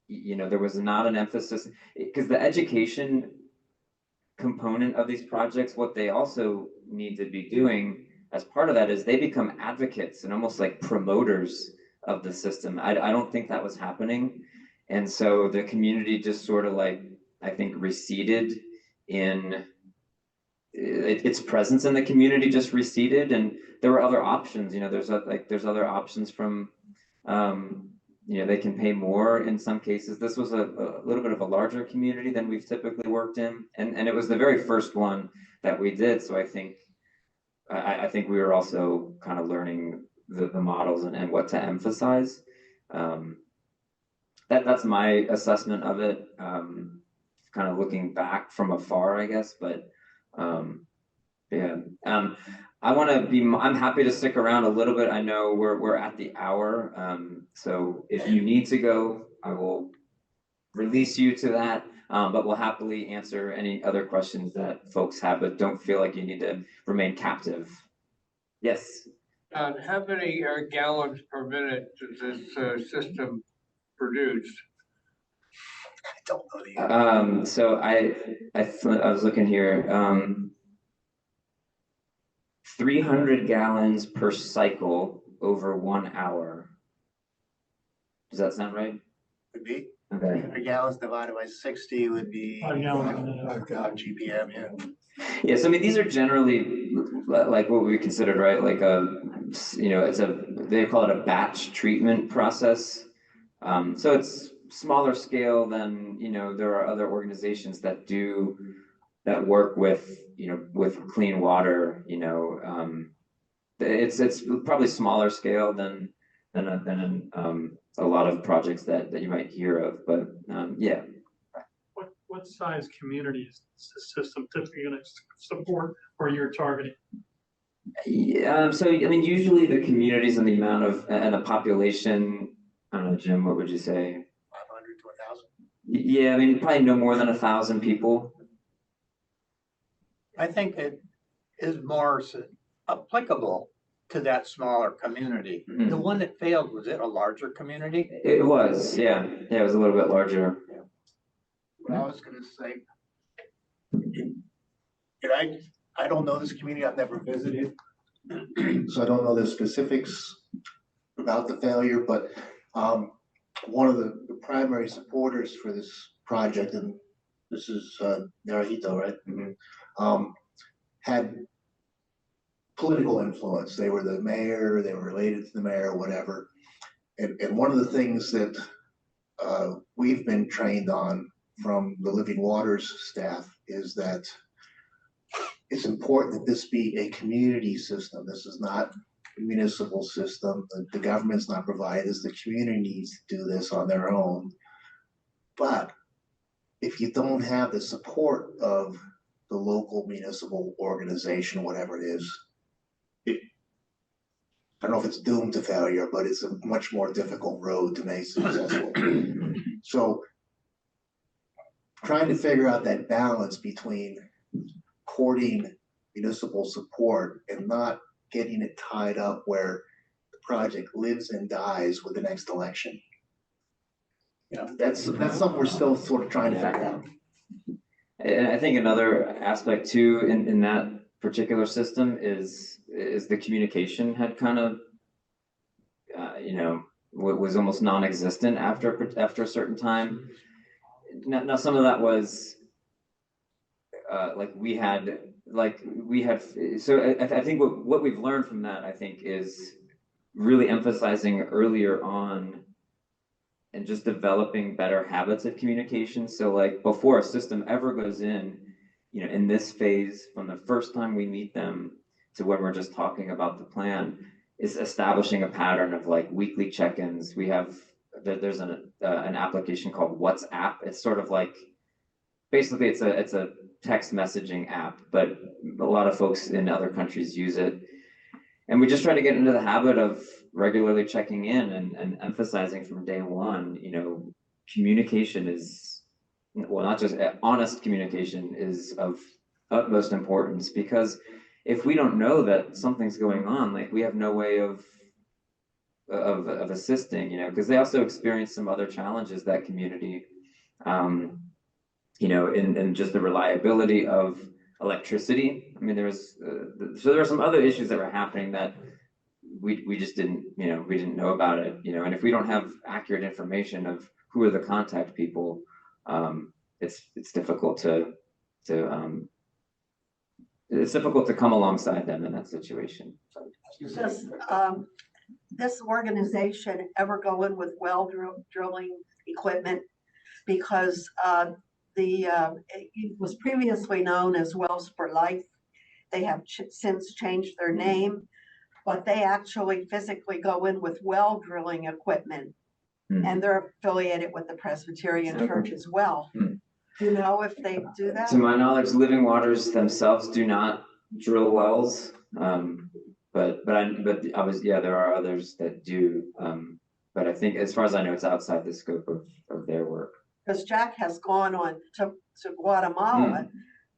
you know, there was not an emphasis, because the education component of these projects, what they also need to be doing as part of that is they become advocates and almost like promoters of the system. I don't think that was happening. And so the community just sort of like, I think, receded in its presence in the community, just receded. And there were other options, you know, there's other options from, you know, they can pay more in some cases. This was a little bit of a larger community than we've typically worked in. And it was the very first one that we did. So I think we were also kind of learning the models and what to emphasize. That's my assessment of it. Kind of looking back from afar, I guess, but yeah. I'm happy to stick around a little bit. I know we're at the hour. So if you need to go, I will release you to that. But we'll happily answer any other questions that folks have, but don't feel like you need to remain captive. Yes. How many gallons per minute does this system produce? I don't know the So I was looking here, 300 gallons per cycle over 1 hour. Does that sound right? would be. Okay. 100 gallons divided by 60 would be 5 gallons. 5 GPM, yeah. Yeah, so I mean, these are generally like what we considered, right? Like you know, they call it a batch treatment process. So it's smaller scale than, you know, there are other organizations that work with, you know, with clean water, you know, it's probably smaller scale than a lot of projects that you might hear of, but yeah. What size community is the system typically going to support or you're targeting? Yeah, so I mean, usually the communities and the amount of and the population. I don't know, Jim. What would you say? 500 to 1,000. Yeah, I mean, probably no more than 1,000 people. I think it is more applicable to that smaller community. Mhm. The one that failed, was it a larger community? It was, yeah, it was a little bit larger. What I was gonna say, and I don't know this community, I've never visited, so I don't know the specifics about the failure, but one of the primary supporters for this project, and this is Naruhito, right? Mm-hmm. Had political influence. They were the mayor, they were related to the mayor, whatever. And one of the things that we've been trained on from the Living Waters staff is that it's important that this be a community system. This is not a municipal system. The government's not providing this. The community needs to do this on their own. But if you don't have the support of the local municipal organization, whatever it is, I don't know if it's doomed to failure, but it's a much more difficult road to make successful. So trying to figure out that balance between courting municipal support and not getting it tied up where the project lives and dies with the next election. You know, that's something we're still sort of trying to figure out. And I think another aspect too in that particular system is the communication had kind of, you know, was almost non-existent after a certain time. Now some of that was we had. So I think what we've learned from that, I think, is really emphasizing earlier on and just developing better habits of communication. So like before a system ever goes in, you know, in this phase, from the first time we meet them to when we're just talking about the plan, is establishing a pattern of like weekly check-ins. There's an application called WhatsApp. It's sort of like, basically it's a text messaging app, but a lot of folks in other countries use it. And we just try to get into the habit of regularly checking in and emphasizing from day one, you know, communication is, well, not just honest communication is of utmost importance, because if we don't know that something's going on, like we have no way of of assisting, because they also experienced some other challenges, that community, in just the reliability of electricity. I mean, so there were some other issues that were happening that we just didn't, we didn't know about it, and if we don't have accurate information of who are the contact people, it's difficult it's difficult to come alongside them in that situation. Does this organization ever go in with drilling equipment? Because it was previously known as Wells for Life. They have since changed their name, but they actually physically go in with well drilling equipment. And they're affiliated with the Presbyterian Church as well. Do you know if they do that? To my knowledge, Living Waters themselves do not drill wells, but there are others that do. But I think, as far as I know, it's outside the scope of their work. Because Jack has gone on to Guatemala,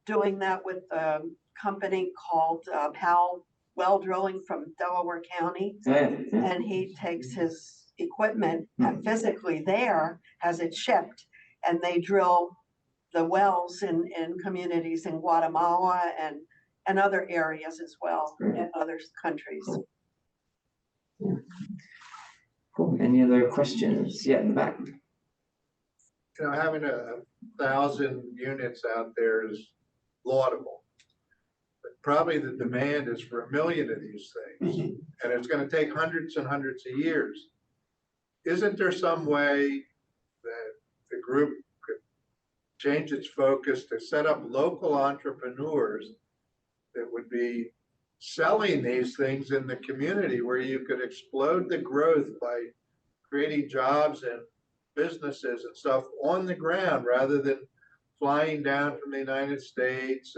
doing that with a company called Powell Well Drilling from Delaware County. And he takes his equipment physically there, has it shipped, and they drill the wells in communities in Guatemala and other areas as well, in other countries. Cool. Any other questions? Yeah, in the back. Having 1,000 units out there is laudable. But probably the demand is for 1 million of these things. And it's going to take hundreds and hundreds of years. Isn't there some way that the group could change its focus to set up local entrepreneurs that would be selling these things in the community, where you could explode the growth by creating jobs and businesses and stuff on the ground, rather than flying down from the United States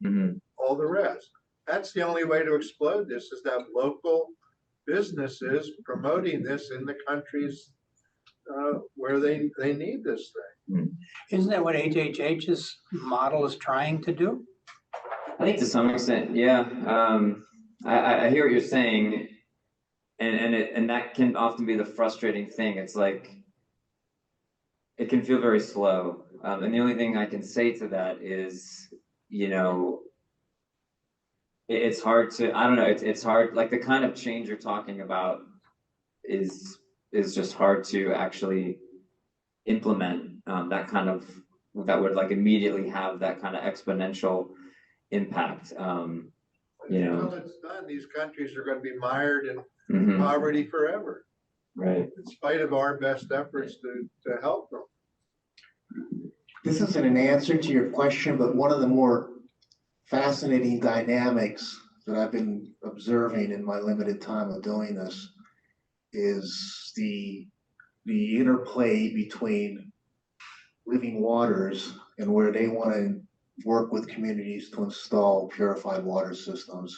and all the rest? That's the only way to explode this, is to have local businesses promoting this in the countries where they need this thing. Isn't that what HHH's model is trying to do? I think to some extent, yeah. I hear what you're saying, and that can often be the frustrating thing. It's like, it can feel very slow. And the only thing I can say to that is, it's hard to, I don't know, it's hard, like the kind of change you're talking about is just hard to actually implement, that would like immediately have that kind of exponential impact. Until it's done, these countries are going to be mired in poverty forever. Right. In spite of our best efforts to help them. This isn't an answer to your question, but one of the more fascinating dynamics that I've been observing in my limited time of doing this is the interplay between Living Waters and where they want to work with communities to install purified water systems,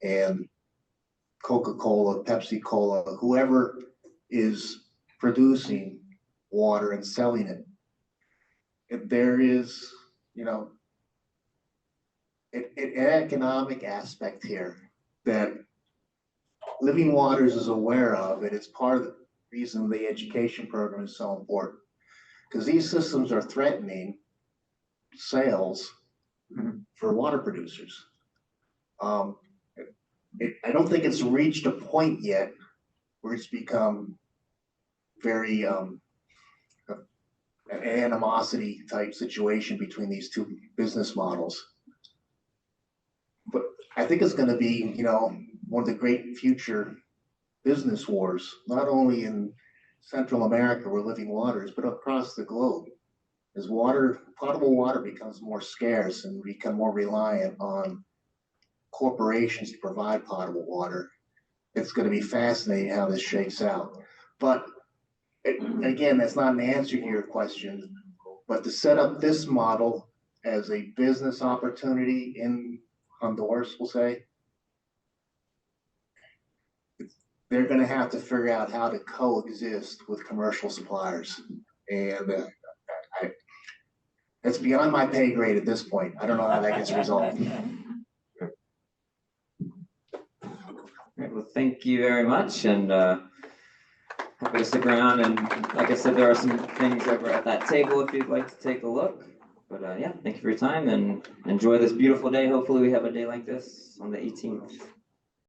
and Coca-Cola, Pepsi-Cola, whoever is producing water and selling it. If there is, an economic aspect here that Living Waters is aware of, and it's part of the reason the education program is so important, because these systems are threatening sales for water producers. I don't think it's reached a point yet where it's become very an animosity type situation between these two business models. But I think it's going to be, one of the great future business wars, not only in Central America where Living Waters, but across the globe. As potable water becomes more scarce and we become more reliant on corporations to provide potable water, it's going to be fascinating how this shakes out. But again, that's not an answer to your question, but to set up this model as a business opportunity in Honduras, we'll say, they're going to have to figure out how to coexist with commercial suppliers. And it's beyond my pay grade at this point. I don't know how that gets resolved. All right, well, thank you very much. And happy to stick around, and like I said, there are some things over at that table if you'd like to take a look. But yeah, thank you for your time and enjoy this beautiful day. Hopefully we have a day like this on the 18th.